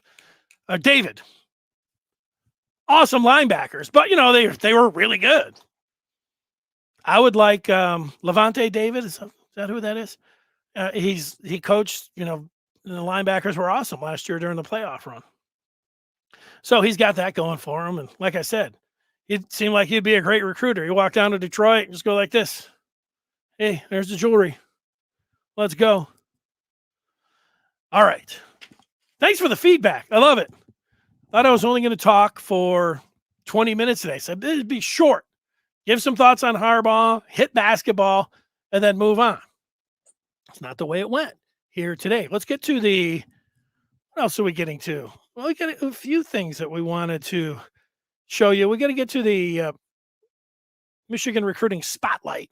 David. Awesome linebackers, but they were really good. I would like Levante David. Is that who that is? He coached. The linebackers were awesome last year during the playoff run. So he's got that going for him. And like I said, it seemed like he'd be a great recruiter. He walk down to Detroit and just go like this. Hey, there's the jewelry. Let's go. All right. Thanks for the feedback. I love it. Thought I was only going to talk for 20 minutes today. So it'd be short. Give some thoughts on Harbaugh, hit basketball, and then move on. It's not the way it went here today. Let's get to what else are we getting to? Well, we got a few things that we wanted to show you. We got to get to the Michigan recruiting spotlight.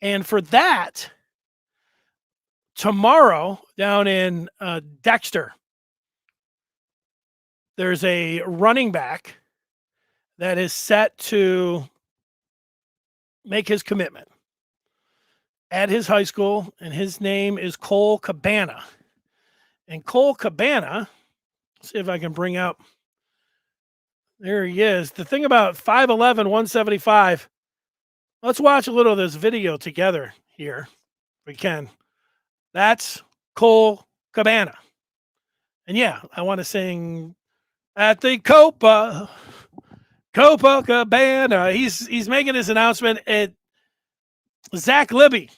And for that, tomorrow down in Dexter, there's a running back that is set to make his commitment at his high school, and his name is Cole Cabana. And Cole Cabana, let's see if I can bring up, there he is. The thing about 5'11", 175, let's watch a little of this video together here, if we can. That's Cole Cabana. And yeah, I want to sing at the Copa Cabana. He's making his announcement. Zach Libby,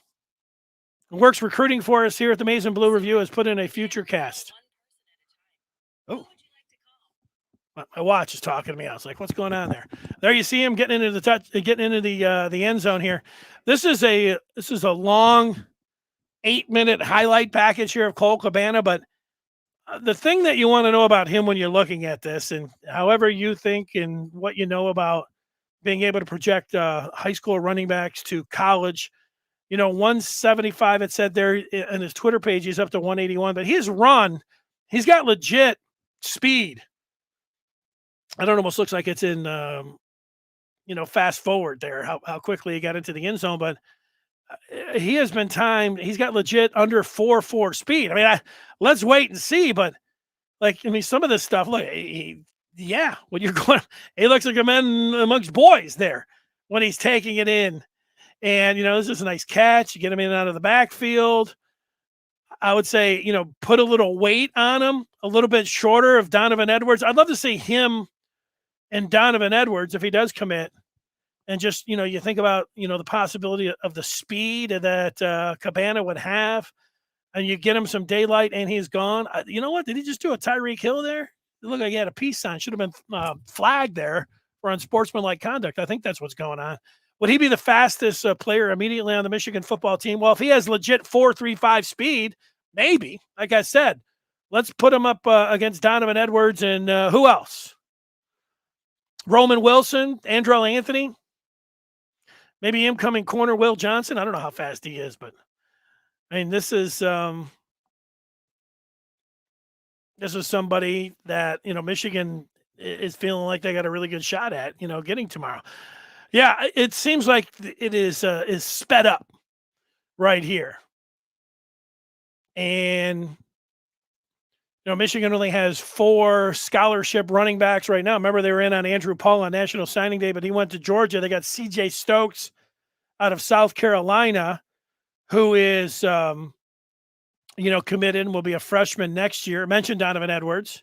who works recruiting for us here at the Maize and Blue Review, has put in a future cast. Oh, my watch is talking to me. I was like, "What's going on there?" There you see him getting into the end zone here. This is a long 8-minute highlight package here of Cole Cabana, but the thing that you want to know about him when you're looking at this, and however you think and what you know about being able to project high school running backs to college, 175, it said there in his Twitter page, he's up to 181, but he's got legit speed. I don't know, almost looks like it's in, fast forward there, how quickly he got into the end zone, but he has been timed. He's got legit under 4.4 speed. I mean, let's wait and see. But some of this stuff, look, when you're going, he looks like a man amongst boys there when he's taking it in. And, this is a nice catch. You get him in and out of the backfield. I would say, put a little weight on him, a little bit shorter of Donovan Edwards. I'd love to see him and Donovan Edwards, if he does commit, and just, you think about, the possibility of the speed that Cabana would have, and you get him some daylight and he's gone. You know what? Did he just do a Tyreek Hill there? It looked like he had a peace sign. Should have been flagged there for unsportsmanlike conduct. I think that's what's going on. Would he be the fastest player immediately on the Michigan football team? Well, if he has legit 4.35 speed, maybe. Like I said, let's put him up against Donovan Edwards and who else? Roman Wilson, Andrell Anthony. Maybe incoming corner Will Johnson. I don't know how fast he is, but I mean, this is somebody that Michigan is feeling like they got a really good shot at getting tomorrow. Yeah, it seems like it is sped up right here, and Michigan only has 4 scholarship running backs right now. Remember, they were in on Andrew Paul on National Signing Day, but he went to Georgia. They got C.J. Stokes out of South Carolina, who is committed and will be a freshman next year. I mentioned Donovan Edwards,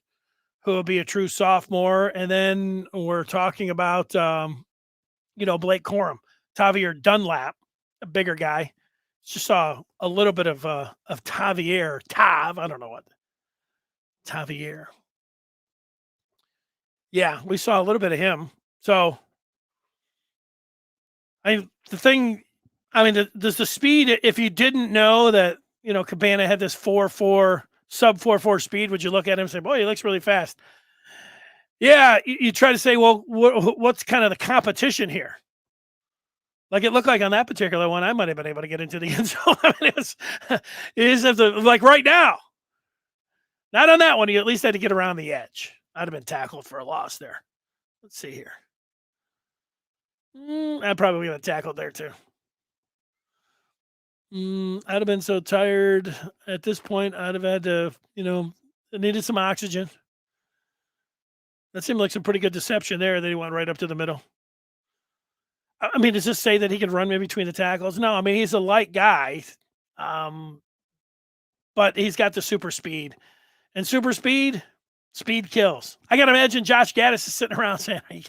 who will be a true sophomore. And then we're talking about, Blake Corum, Tavier Dunlap, a bigger guy. Just saw a little bit of Tavier. I don't know what. Tavier. Yeah, we saw a little bit of him. So, does the speed, if you didn't know that, Cabana had this 4.4, sub 4.4 speed, would you look at him and say, boy, he looks really fast? Yeah, you try to say, well, what's kind of the competition here? Like it looked like on that particular one, I might have been able to get into the end zone. I mean, it is like right now. Not on that one. You at least had to get around the edge. I'd have been tackled for a loss there. Let's see here. I'd probably been tackled there too. I'd have been so tired at this point. I'd have had to, needed some oxygen. That seemed like some pretty good deception there that he went right up to the middle. I mean, does this say that he can run in between the tackles? No, I mean, he's a light guy, but he's got the super speed. And super speed kills. I got to imagine Josh Gaddis is sitting around saying, are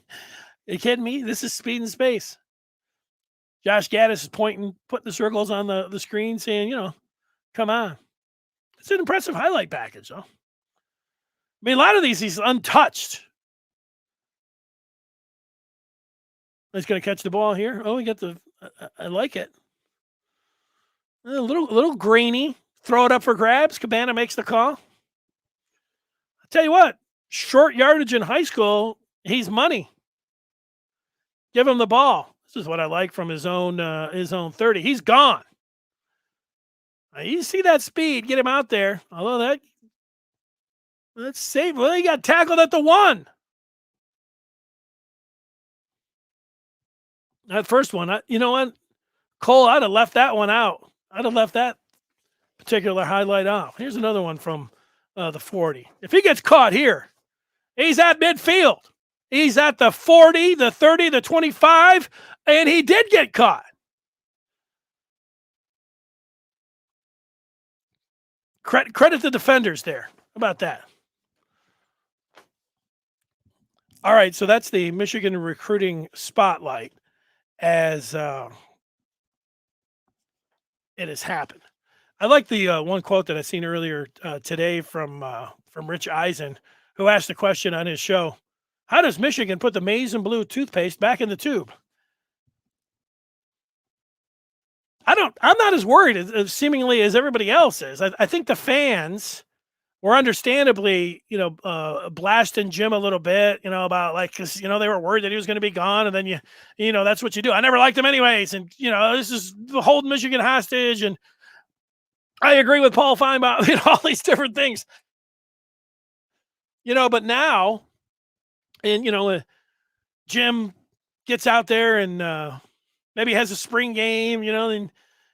you kidding me? This is speed in space. Josh Gaddis is putting the circles on the screen saying, come on. It's an impressive highlight package, though. I mean, a lot of these, he's untouched. He's going to catch the ball here. Oh, I like it. A little grainy. Throw it up for grabs. Cabana makes the call. I'll tell you what, short yardage in high school, he's money. Give him the ball. This is what I like from his own 30. He's gone. You see that speed, get him out there. Although let's save. Well, he got tackled at the 1. That first one, you know what, Cole, I'd have left that one out. I'd have left that particular highlight off. Here's another one from the 40. If he gets caught here, he's at midfield. He's at the 40, the 30, the 25, and he did get caught. Credit the defenders there. How about that? All right, so that's the Michigan recruiting spotlight as it has happened. I like the one quote that I seen earlier today from Rich Eisen, who asked the question on his show: how does Michigan put the maize and blue toothpaste back in the tube? I'm not as worried as seemingly as everybody else is. I think the fans were understandably, blasting Jim a little bit, about because, they were worried that he was going to be gone. And then that's what you do. I never liked him anyways. And, this is holding Michigan hostage. And I agree with Paul Feinbaum, all these different things, but now, and, Jim gets out there and maybe has a spring game, and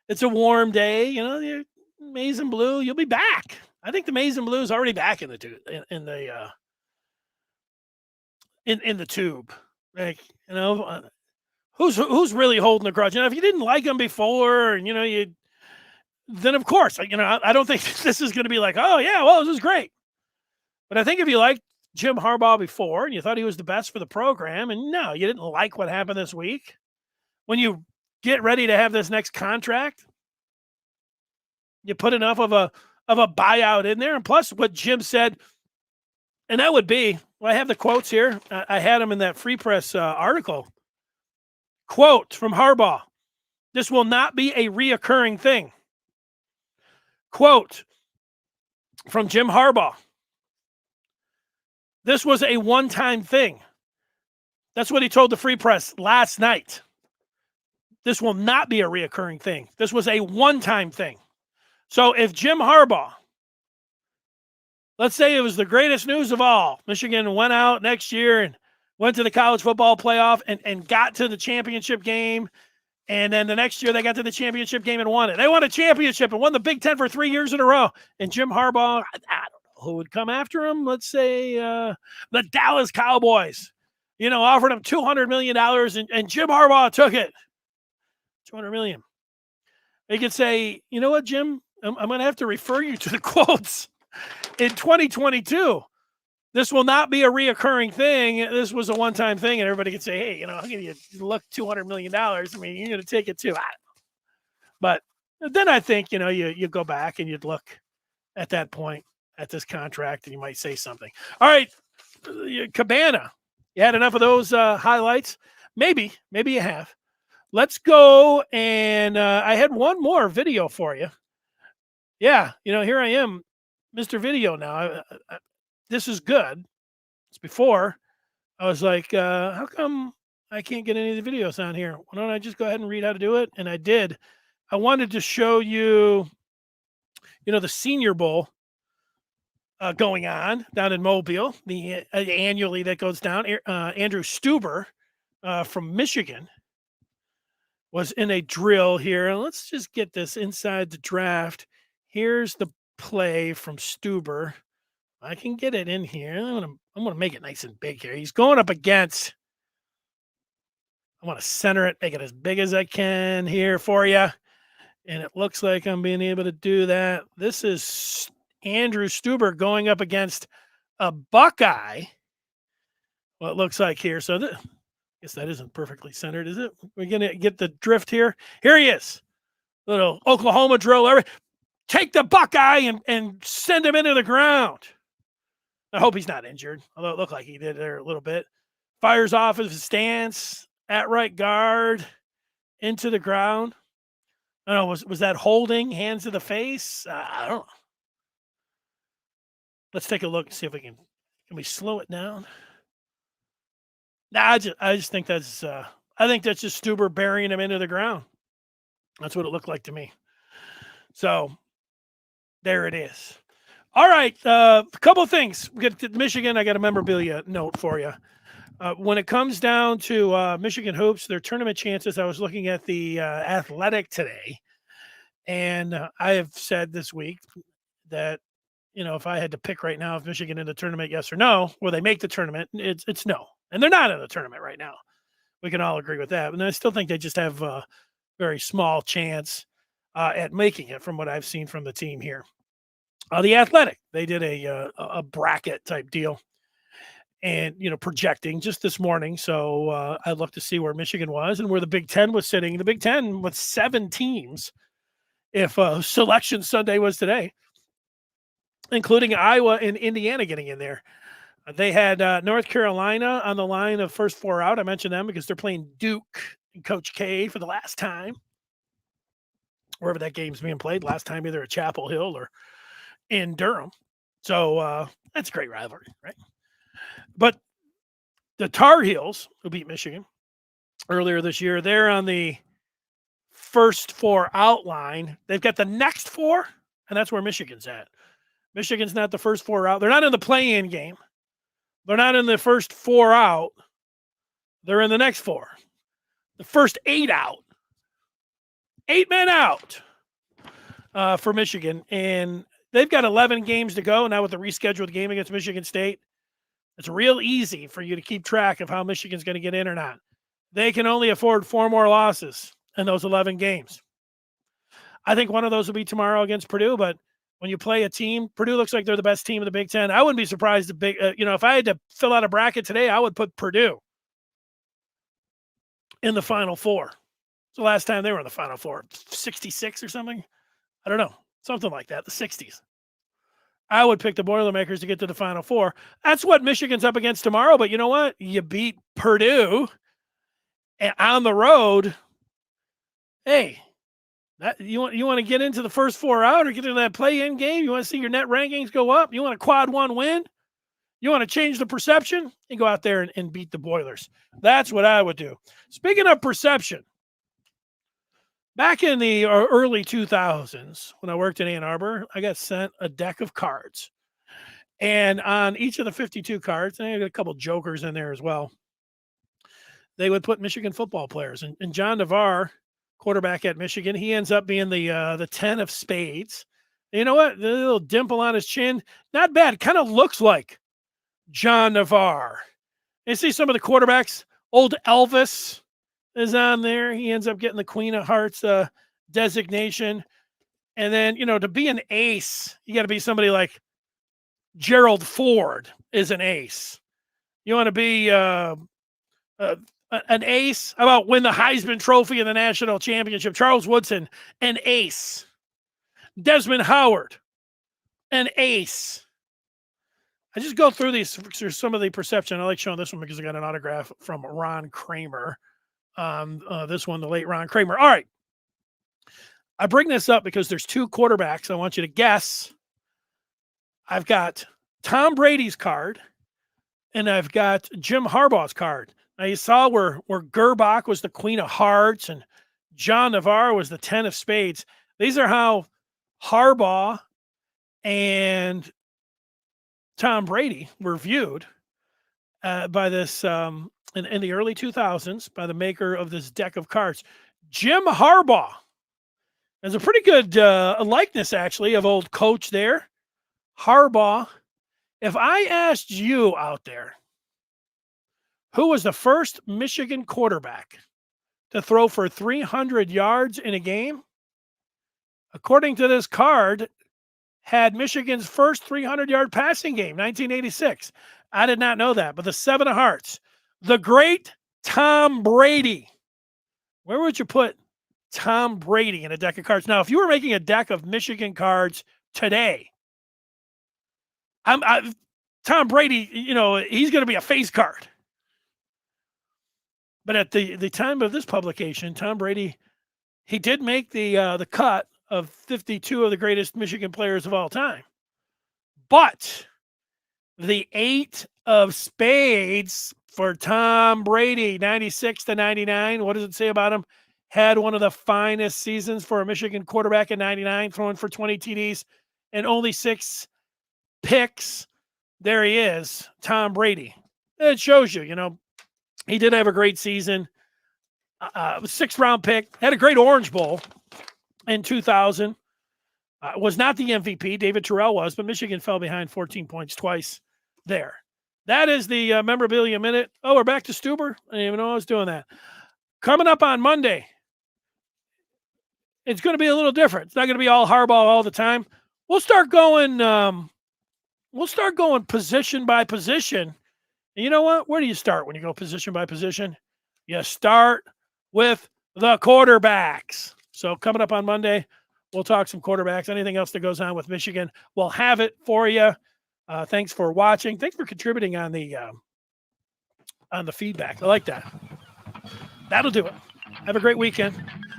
it's a warm day, the maize and blue, you'll be back. I think the maize and blue is already back in the tube. Like, who's really holding a grudge? If you didn't like him before, and then of course, I don't think this is going to be like, oh yeah, well, this is great. But I think if you liked Jim Harbaugh before and you thought he was the best for the program, and no, you didn't like what happened this week, when you get ready to have this next contract, you put enough of a buyout in there. And plus what Jim said, and that would be, well, I have the quotes here. I had them in that Free Press article. Quote from Harbaugh: this will not be a reoccurring thing. Quote from Jim Harbaugh: this was a one-time thing. That's what he told the Free Press last night. This will not be a reoccurring thing. This was a one-time thing. So if Jim Harbaugh, let's say it was the greatest news of all, Michigan went out next year and went to the college football playoff and got to the championship game, and then the next year they got to the championship game and won it. They won a championship and won the Big Ten for 3 years in a row. And Jim Harbaugh, I don't know who would come after him. Let's say the Dallas Cowboys, offered him $200 million, and Jim Harbaugh took it. $200 million. They could say, you know what, Jim? I'm going to have to refer you to the quotes. In 2022, this will not be a reoccurring thing. This was a one-time thing, and everybody could say, hey, I'll give you $200 million. I mean, you're going to take it too. But then I think, you go back and you'd look at that point at this contract, and you might say something. All right, Cabana. You had enough of those highlights? Maybe you have. Let's go, and I had one more video for you. Yeah, here I am, Mr. Video now. This is good. It's before. I was like, how come I can't get any of the videos on here? Why don't I just go ahead and read how to do it? And I did. I wanted to show you, the Senior Bowl going on down in Mobile, the annually that goes down. Andrew Stuber from Michigan was in a drill here. Let's just get this inside the draft. Here's the play from Stuber. I can get it in here. I'm gonna make it nice and big here. He's going up against. I want to center it, make it as big as I can here for you. And it looks like I'm being able to do that. This is Andrew Stuber going up against a Buckeye. What it looks like here. So I guess that isn't perfectly centered, is it? We're going to get the drift here. Here he is. Little Oklahoma drill. Take the Buckeye and send him into the ground. I hope he's not injured, although it looked like he did there a little bit. Fires off his stance at right guard into the ground. I don't know, was that holding, hands to the face? I don't know. Let's take a look and see if can we slow it down? Nah, I just think that's just Stuber burying him into the ground. That's what it looked like to me. So there it is. All right, a couple of things. We get to Michigan. I got a memorabilia note for you. When it comes down to Michigan hoops, their tournament chances, I was looking at the Athletic today, and I have said this week that, if I had to pick right now if Michigan in the tournament, yes or no, will they make the tournament? It's no. And they're not in the tournament right now. We can all agree with that. And I still think they just have a very small chance at making it from what I've seen from the team here. The Athletic, they did a bracket type deal and, projecting just this morning. So I'd love to see where Michigan was and where the Big Ten was sitting. The Big Ten with 7 teams, if Selection Sunday was today, including Iowa and Indiana getting in there. They had North Carolina on the line of first 4 out. I mentioned them because they're playing Duke and Coach K for the last time, wherever that game's being played. Last time either at Chapel Hill or in Durham. So that's a great rivalry, right? But the Tar Heels, who beat Michigan earlier this year, they're on the first 4 out line. They've got the next 4, and that's where Michigan's at. Michigan's not the first 4 out. They're not in the play-in game. They're not in the first 4 out. They're in the next 4. The first 8 out. 8 men out for Michigan. And they've got 11 games to go now with the rescheduled game against Michigan State. It's real easy for you to keep track of how Michigan's going to get in or not. They can only afford 4 more losses in those 11 games. I think one of those will be tomorrow against Purdue, but when you play a team, Purdue looks like they're the best team in the Big Ten. I wouldn't be surprised if I had to fill out a bracket today, I would put Purdue in the Final Four. It's the last time they were in the Final Four, 66 or something. I don't know, something like that, the 60s. I would pick the Boilermakers to get to the Final Four. That's what Michigan's up against tomorrow. But you know what? You beat Purdue and on the road. Hey, you want to get into the first 4 out or get into that play-in game? You want to see your net rankings go up? You want a quad 1 win? You want to change the perception? And go out there and beat the Boilers. That's what I would do. Speaking of perception, Back in the early 2000s, when I worked in Ann Arbor, I got sent a deck of cards. And on each of the 52 cards, and I had a couple jokers in there as well, they would put Michigan football players. And John Navarre, quarterback at Michigan, he ends up being the 10 of spades. And you know what? The little dimple on his chin, not bad. Kind of looks like John Navarre. You see some of the quarterbacks, old Elvis is on there. He ends up getting the Queen of Hearts designation. And then, to be an ace, you got to be somebody like Gerald Ford is an ace. You want to be an ace? How about win the Heisman Trophy in the national championship? Charles Woodson, an ace. Desmond Howard, an ace. I just go through these for some of the perception. I like showing this one because I got an autograph from Ron Kramer. This one, the late Ron Kramer. All right. I bring this up because there's two quarterbacks. I want you to guess. I've got Tom Brady's card, and I've got Jim Harbaugh's card. Now, you saw where Gerbach was the Queen of Hearts and John Navarre was the 10 of spades. These are how Harbaugh and Tom Brady were viewed by this in the early 2000s by the maker of this deck of cards. Jim Harbaugh. There's a pretty good likeness, actually, of old coach there. Harbaugh. If I asked you out there, who was the first Michigan quarterback to throw for 300 yards in a game? According to this card, had Michigan's first 300-yard passing game, 1986. I did not know that, but the 7 of hearts, the great Tom Brady. Where would you put Tom Brady in a deck of cards? Now, if you were making a deck of Michigan cards today, Tom Brady, he's going to be a face card. But at the time of this publication, Tom Brady, he did make the cut of 52 of the greatest Michigan players of all time. But the 8 of spades for Tom Brady, 96 to 99, what does it say about him? Had one of the finest seasons for a Michigan quarterback in 99, throwing for 20 TDs and only 6 picks. There he is, Tom Brady. It shows you, he did have a great season. 6th-round pick, had a great Orange Bowl in 2000. Was not the MVP. David Terrell was, but Michigan fell behind 14 points twice there. That is the Memorabilia Minute. Oh, we're back to Stuber. I didn't even know I was doing that. Coming up on Monday, it's going to be a little different. It's not going to be all Harbaugh all the time. We'll start going position by position. And you know what? Where do you start when you go position by position? You start with the quarterbacks. So coming up on Monday, we'll talk some quarterbacks. Anything else that goes on with Michigan, we'll have it for you. Thanks for watching. Thanks for contributing on the feedback. I like that. That'll do it. Have a great weekend.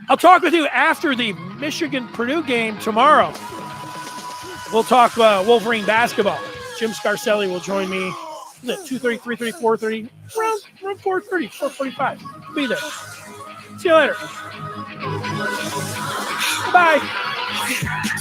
I'll talk with you after the Michigan-Purdue game tomorrow. We'll talk Wolverine basketball. Jim Scarcelli will join me. Is it 2:30, 3:30, 4:30? Around 4:30, 4:45. Be there. See you later. Bye.